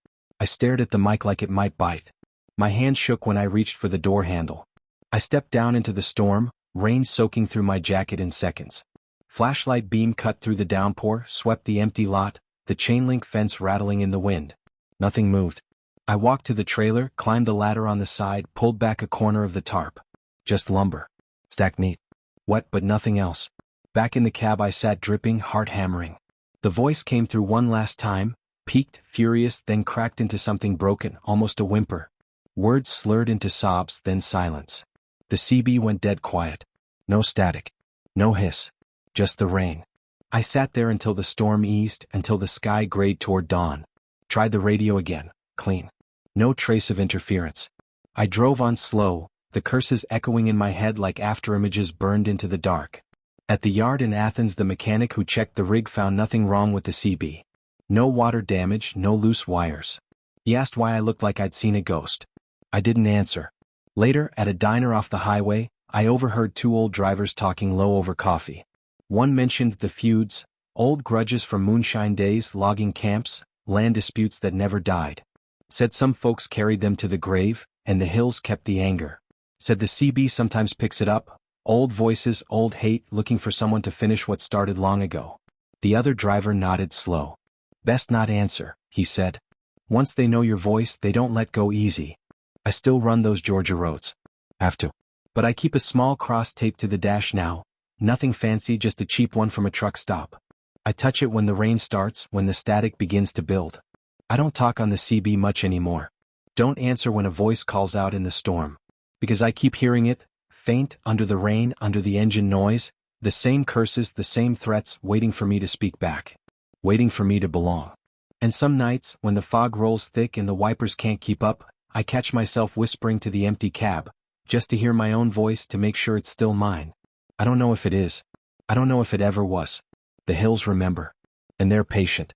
I stared at the mic like it might bite. My hand shook when I reached for the door handle. I stepped down into the storm, rain soaking through my jacket in seconds. Flashlight beam cut through the downpour, swept the empty lot, the chain-link fence rattling in the wind. Nothing moved. I walked to the trailer, climbed the ladder on the side, pulled back a corner of the tarp. Just lumber. Stacked neat. Wet but nothing else. Back in the cab I sat dripping, heart hammering. The voice came through one last time, peaked, furious, then cracked into something broken, almost a whimper. Words slurred into sobs, then silence. The CB went dead quiet. No static. No hiss. Just the rain. I sat there until the storm eased, until the sky grayed toward dawn. Tried the radio again. Clean. No trace of interference. I drove on slow, the curses echoing in my head like afterimages burned into the dark. At the yard in Athens, the mechanic who checked the rig found nothing wrong with the CB. No water damage, no loose wires. He asked why I looked like I'd seen a ghost. I didn't answer. Later, at a diner off the highway, I overheard two old drivers talking low over coffee. One mentioned the feuds, old grudges from moonshine days, logging camps, land disputes that never died. Said some folks carried them to the grave, and the hills kept the anger. Said the CB sometimes picks it up, old voices, old hate, looking for someone to finish what started long ago. The other driver nodded slow. Best not answer, he said. Once they know your voice, they don't let go easy. I still run those Georgia roads. Have to. But I keep a small cross taped to the dash now. Nothing fancy, just a cheap one from a truck stop. I touch it when the rain starts, when the static begins to build. I don't talk on the CB much anymore. Don't answer when a voice calls out in the storm. Because I keep hearing it, faint, under the rain, under the engine noise, the same curses, the same threats, waiting for me to speak back. Waiting for me to belong. And some nights, when the fog rolls thick and the wipers can't keep up, I catch myself whispering to the empty cab, just to hear my own voice, to make sure it's still mine. I don't know if it is. I don't know if it ever was. The hills remember. And they're patient.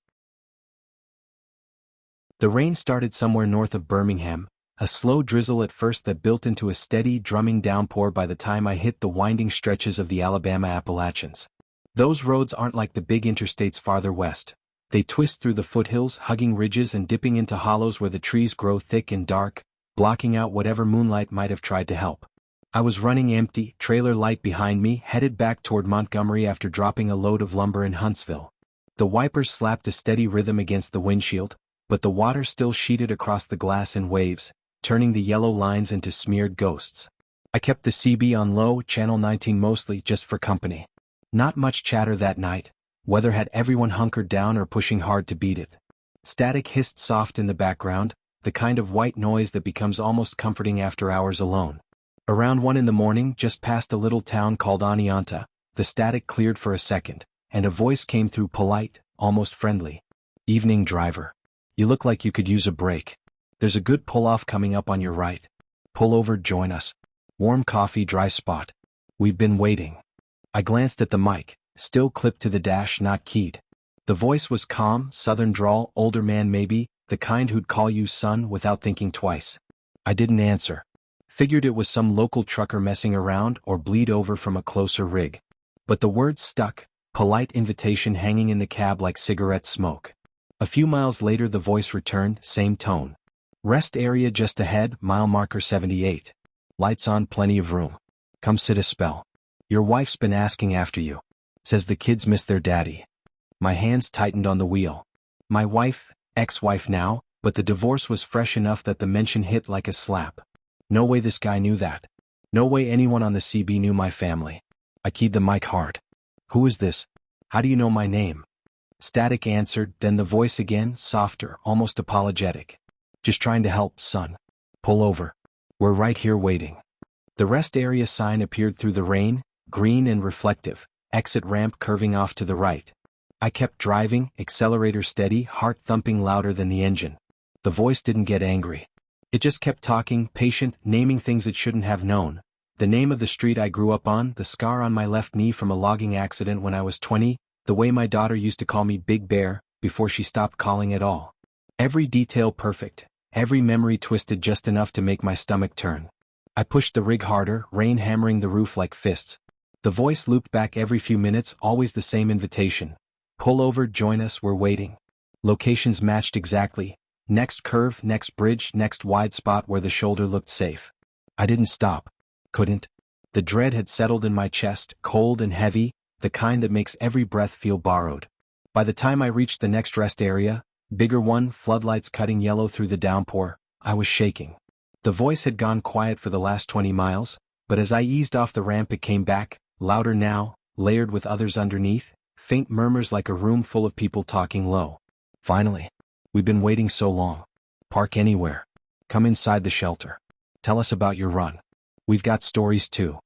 The rain started somewhere north of Birmingham, a slow drizzle at first that built into a steady, drumming downpour by the time I hit the winding stretches of the Alabama Appalachians. Those roads aren't like the big interstates farther west. They twist through the foothills, hugging ridges and dipping into hollows where the trees grow thick and dark, blocking out whatever moonlight might have tried to help. I was running empty, trailer light behind me, headed back toward Montgomery after dropping a load of lumber in Huntsville. The wipers slapped a steady rhythm against the windshield, but the water still sheeted across the glass in waves, turning the yellow lines into smeared ghosts. I kept the CB on low, channel 19 mostly, just for company. Not much chatter that night, whether had everyone hunkered down or pushing hard to beat it. Static hissed soft in the background, the kind of white noise that becomes almost comforting after hours alone. Around 1 in the morning, just past a little town called Oneonta, the static cleared for a second, and a voice came through, polite, almost friendly. Evening, driver. You look like you could use a break. There's a good pull-off coming up on your right. Pull over, join us. Warm coffee, dry spot. We've been waiting. I glanced at the mic, still clipped to the dash, not keyed. The voice was calm, southern drawl, older man maybe, the kind who'd call you son without thinking twice. I didn't answer. Figured it was some local trucker messing around or bleed over from a closer rig. But the words stuck, polite invitation hanging in the cab like cigarette smoke. A few miles later the voice returned, same tone. Rest area just ahead, mile marker 78. Lights on, plenty of room. Come sit a spell. Your wife's been asking after you. Says the kids miss their daddy. My hands tightened on the wheel. My wife, ex-wife now, but the divorce was fresh enough that the mention hit like a slap. No way this guy knew that. No way anyone on the CB knew my family. I keyed the mic hard. Who is this? How do you know my name? Static answered, then the voice again, softer, almost apologetic. Just trying to help, son. Pull over. We're right here waiting. The rest area sign appeared through the rain, green and reflective, exit ramp curving off to the right. I kept driving, accelerator steady, heart thumping louder than the engine. The voice didn't get angry. It just kept talking, patient, naming things it shouldn't have known. The name of the street I grew up on, the scar on my left knee from a logging accident when I was 20, the way my daughter used to call me Big Bear, before she stopped calling at all. Every detail perfect, every memory twisted just enough to make my stomach turn. I pushed the rig harder, rain hammering the roof like fists. The voice looped back every few minutes, always the same invitation. Pull over, join us, we're waiting. Locations matched exactly. Next curve, next bridge, next wide spot where the shoulder looked safe. I didn't stop. Couldn't. The dread had settled in my chest, cold and heavy, the kind that makes every breath feel borrowed. By the time I reached the next rest area, bigger one, floodlights cutting yellow through the downpour, I was shaking. The voice had gone quiet for the last 20 miles, but as I eased off the ramp it came back, louder now, layered with others underneath, faint murmurs like a room full of people talking low. Finally. We've been waiting so long. Park anywhere. Come inside the shelter. Tell us about your run. We've got stories too.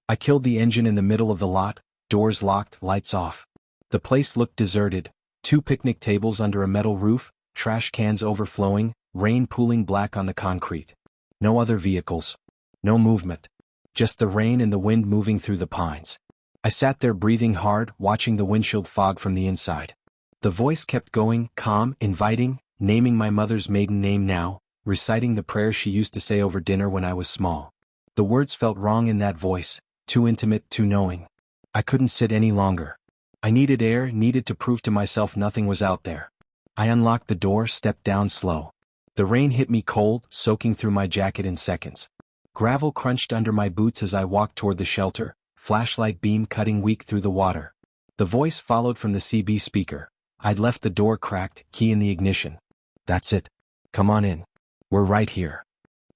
I killed the engine in the middle of the lot, doors locked, lights off. The place looked deserted, 2 picnic tables under a metal roof, trash cans overflowing, rain pooling black on the concrete. No other vehicles. No movement. Just the rain and the wind moving through the pines. I sat there breathing hard, watching the windshield fog from the inside. The voice kept going, calm, inviting, naming my mother's maiden name now, reciting the prayers she used to say over dinner when I was small. The words felt wrong in that voice, too intimate, too knowing. I couldn't sit any longer. I needed air, needed to prove to myself nothing was out there. I unlocked the door, stepped down slow. The rain hit me cold, soaking through my jacket in seconds. Gravel crunched under my boots as I walked toward the shelter, flashlight beam cutting weak through the water. The voice followed from the CB speaker. I'd left the door cracked, key in the ignition. That's it. Come on in. We're right here.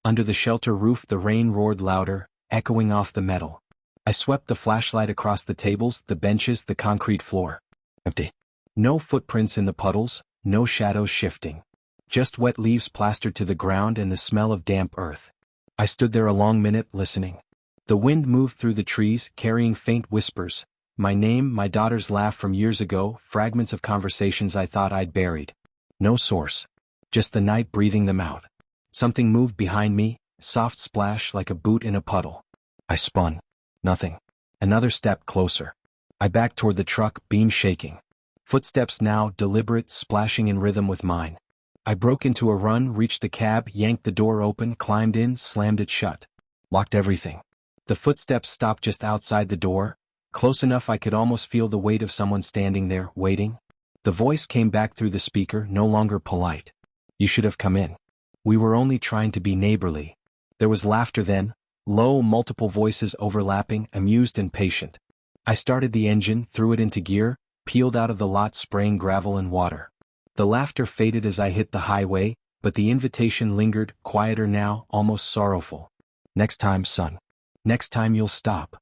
Under the shelter roof the rain roared louder, echoing off the metal. I swept the flashlight across the tables, the benches, the concrete floor. Empty. No footprints in the puddles, no shadows shifting. Just wet leaves plastered to the ground and the smell of damp earth. I stood there a long minute, listening. The wind moved through the trees, carrying faint whispers. My name, my daughter's laugh from years ago, fragments of conversations I thought I'd buried. No source. Just the night breathing them out. Something moved behind me, soft splash like a boot in a puddle. I spun. Nothing. Another step closer. I backed toward the truck, beam shaking. Footsteps now, deliberate, splashing in rhythm with mine. I broke into a run, reached the cab, yanked the door open, climbed in, slammed it shut. Locked everything. The footsteps stopped just outside the door, close enough I could almost feel the weight of someone standing there, waiting. The voice came back through the speaker, no longer polite. You should have come in. We were only trying to be neighborly. There was laughter then, low, multiple voices overlapping, amused and patient. I started the engine, threw it into gear, peeled out of the lot spraying gravel and water. The laughter faded as I hit the highway, but the invitation lingered, quieter now, almost sorrowful. Next time, son. Next time you'll stop.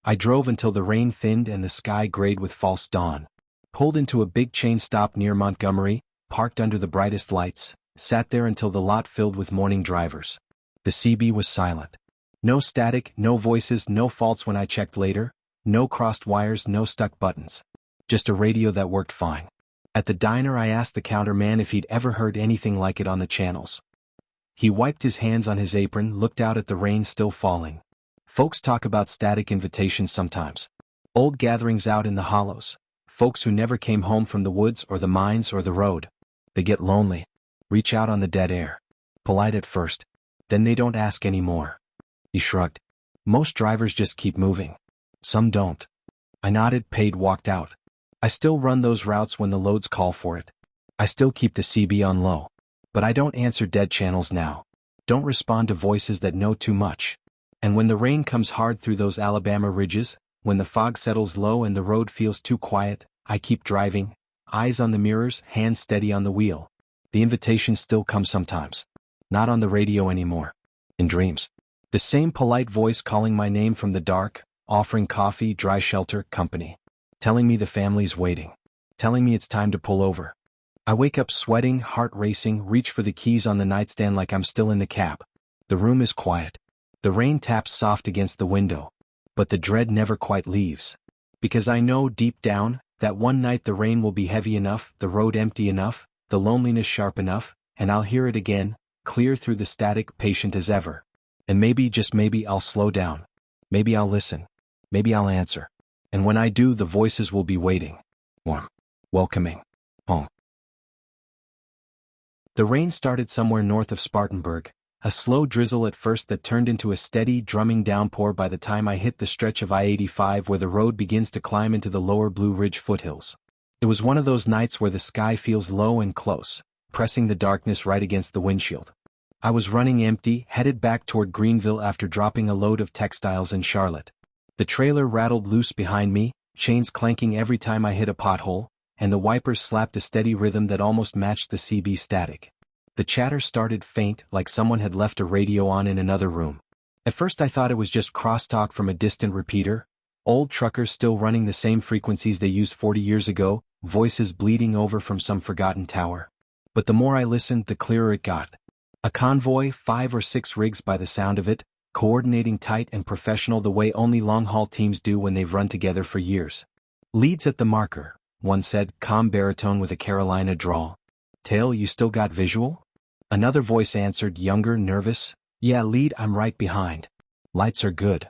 I drove until the rain thinned and the sky grayed with false dawn. Pulled into a big chain stop near Montgomery, parked under the brightest lights, sat there until the lot filled with morning drivers. The CB was silent. No static, no voices, no faults when I checked later, no crossed wires, no stuck buttons. Just a radio that worked fine. At the diner I asked the counterman if he'd ever heard anything like it on the channels. He wiped his hands on his apron, looked out at the rain still falling. Folks talk about static invitations sometimes. Old gatherings out in the hollows. Folks who never came home from the woods or the mines or the road. They get lonely. Reach out on the dead air. Polite at first. Then they don't ask anymore. He shrugged. Most drivers just keep moving. Some don't. I nodded, paid, walked out. I still run those routes when the loads call for it. I still keep the CB on low. But I don't answer dead channels now. Don't respond to voices that know too much. And when the rain comes hard through those Alabama ridges, when the fog settles low and the road feels too quiet, I keep driving, eyes on the mirrors, hands steady on the wheel. The invitations still come sometimes. Not on the radio anymore. In dreams. The same polite voice calling my name from the dark, offering coffee, dry shelter, company. Telling me the family's waiting. Telling me it's time to pull over. I wake up sweating, heart racing, reach for the keys on the nightstand like I'm still in the cab. The room is quiet. The rain taps soft against the window. But the dread never quite leaves. Because I know deep down, That one night the rain will be heavy enough, the road empty enough, the loneliness sharp enough, and I'll hear it again, clear through the static, patient as ever. And maybe, just maybe, I'll slow down. Maybe I'll listen. Maybe I'll answer. And when I do, the voices will be waiting. Warm. Welcoming. Home. The rain started somewhere north of Spartanburg, a slow drizzle at first that turned into a steady, drumming downpour by the time I hit the stretch of I-85 where the road begins to climb into the lower Blue Ridge foothills. It was one of those nights where the sky feels low and close, pressing the darkness right against the windshield. I was running empty, headed back toward Greenville after dropping a load of textiles in Charlotte. The trailer rattled loose behind me, chains clanking every time I hit a pothole, and the wipers slapped a steady rhythm that almost matched the CB static. The chatter started faint, like someone had left a radio on in another room. At first I thought it was just crosstalk from a distant repeater, old truckers still running the same frequencies they used 40 years ago, voices bleeding over from some forgotten tower. But the more I listened, the clearer it got. A convoy, 5 or 6 rigs by the sound of it, coordinating tight and professional the way only long-haul teams do when they've run together for years. Leads at the marker, one said, calm baritone with a Carolina drawl. Tail, you still got visual? Another voice answered, younger, nervous. Yeah, lead, I'm right behind. Lights are good.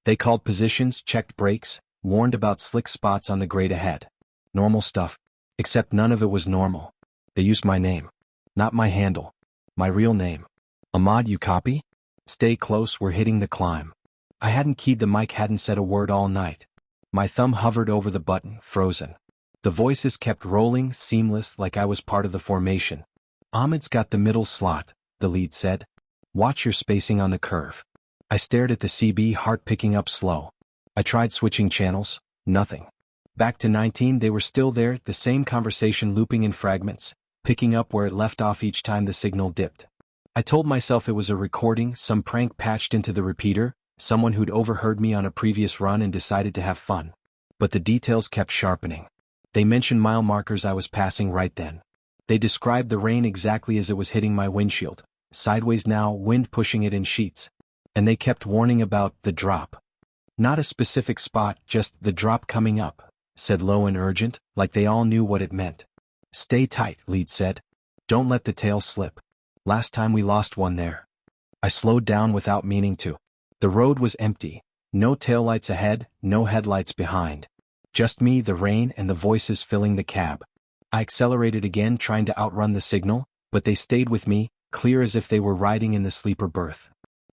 They called positions, checked brakes, warned about slick spots on the grade ahead. Normal stuff. Except none of it was normal. They used my name. Not my handle. My real name. Ahmad, you copy? Stay close, we're hitting the climb. I hadn't keyed the mic, hadn't said a word all night. My thumb hovered over the button, frozen. The voices kept rolling, seamless, like I was part of the formation. Ahmed's got the middle slot, the lead said. Watch your spacing on the curve. I stared at the CB, heart picking up slow. I tried switching channels, nothing. Back to 19, they were still there, the same conversation looping in fragments, picking up where it left off each time the signal dipped. I told myself it was a recording, some prank patched into the repeater, someone who'd overheard me on a previous run and decided to have fun. But the details kept sharpening. They mentioned mile markers I was passing right then. They described the rain exactly as it was hitting my windshield, sideways now, wind pushing it in sheets. And they kept warning about the drop. Not a specific spot, just the drop coming up, said low and urgent, like they all knew what it meant. Stay tight, lead said. Don't let the tail slip. Last time we lost one there. I slowed down without meaning to. The road was empty. No taillights ahead, no headlights behind. Just me, the rain, and the voices filling the cab. I accelerated again, trying to outrun the signal, but they stayed with me, clear as if they were riding in the sleeper berth.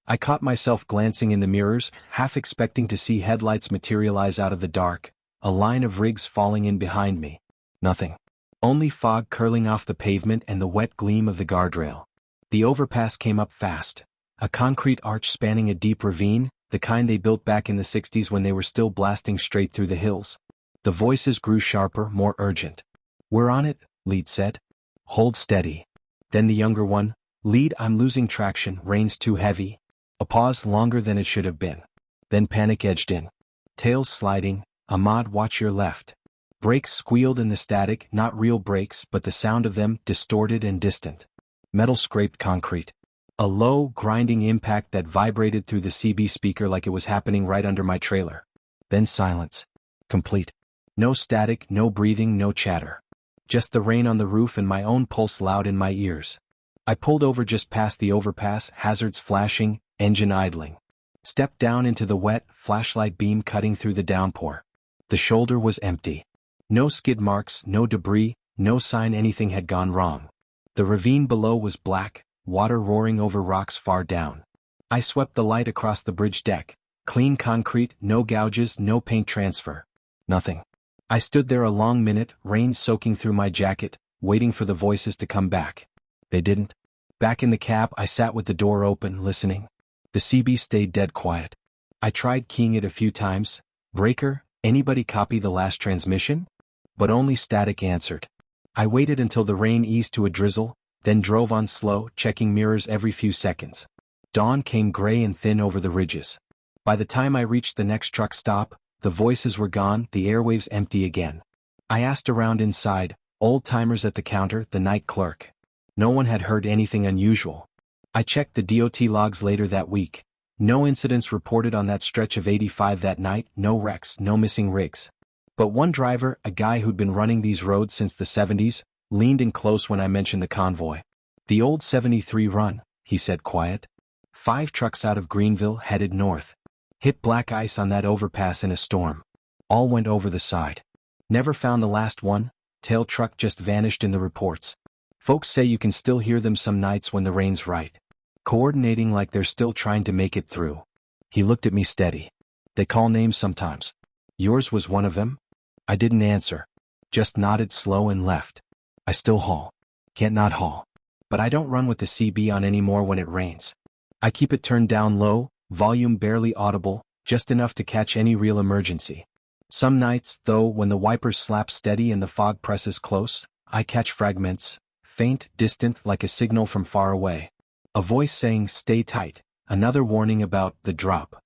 I caught myself glancing in the mirrors, half expecting to see headlights materialize out of the dark, a line of rigs falling in behind me. Nothing. Only fog curling off the pavement and the wet gleam of the guardrail. The overpass came up fast. A concrete arch spanning a deep ravine, the kind they built back in the 60s when they were still blasting straight through the hills. The voices grew sharper, more urgent. We're on it, lead said. Hold steady. Then the younger one, lead, I'm losing traction, rain's too heavy. A pause longer than it should have been. Then panic edged in. Tails sliding, Ahmad, watch your left. Brakes squealed in the static, not real brakes, but the sound of them, distorted and distant. Metal scraped concrete. A low, grinding impact that vibrated through the CB speaker like it was happening right under my trailer. Then silence. Complete. No static, no breathing, no chatter. Just the rain on the roof and my own pulse loud in my ears. I pulled over just past the overpass, hazards flashing, engine idling. Stepped down into the wet, flashlight beam cutting through the downpour. The shoulder was empty. No skid marks, no debris, no sign anything had gone wrong. The ravine below was black, water roaring over rocks far down. I swept the light across the bridge deck. Clean concrete, no gouges, no paint transfer. Nothing. I stood there a long minute, rain soaking through my jacket, waiting for the voices to come back. They didn't. Back in the cab, I sat with the door open, listening. The CB stayed dead quiet. I tried keying it a few times. Breaker, anybody copy the last transmission? But only static answered. I waited until the rain eased to a drizzle, then drove on slow, checking mirrors every few seconds. Dawn came gray and thin over the ridges. By the time I reached the next truck stop, the voices were gone, the airwaves empty again. I asked around inside, old-timers at the counter, the night clerk. No one had heard anything unusual. I checked the DOT logs later that week. No incidents reported on that stretch of 85 that night, no wrecks, no missing rigs. But one driver, a guy who'd been running these roads since the 70s, leaned in close when I mentioned the convoy. "The old 73 run," he said quiet. 5 trucks out of Greenville headed north. Hit black ice on that overpass in a storm. All went over the side. Never found the last one, tail truck just vanished in the reports. Folks say you can still hear them some nights when the rain's right. Coordinating like they're still trying to make it through. He looked at me steady. "They call names sometimes. Yours was one of them?" I didn't answer. Just nodded slow and left. I still haul. Can't not haul. But I don't run with the CB on anymore when it rains. I keep it turned down low, volume barely audible, just enough to catch any real emergency. Some nights, though, when the wipers slap steady and the fog presses close, I catch fragments, faint, distant, like a signal from far away. A voice saying, "Stay tight," another warning about the drop.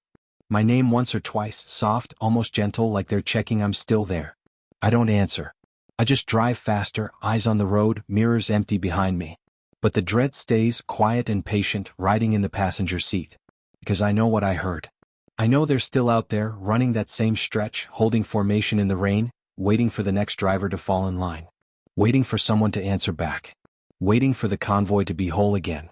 My name once or twice, soft, almost gentle, like they're checking I'm still there. I don't answer. I just drive faster, eyes on the road, mirrors empty behind me. But the dread stays, quiet and patient, riding in the passenger seat. Because I know what I heard. I know they're still out there, running that same stretch, holding formation in the rain, waiting for the next driver to fall in line. Waiting for someone to answer back. Waiting for the convoy to be whole again.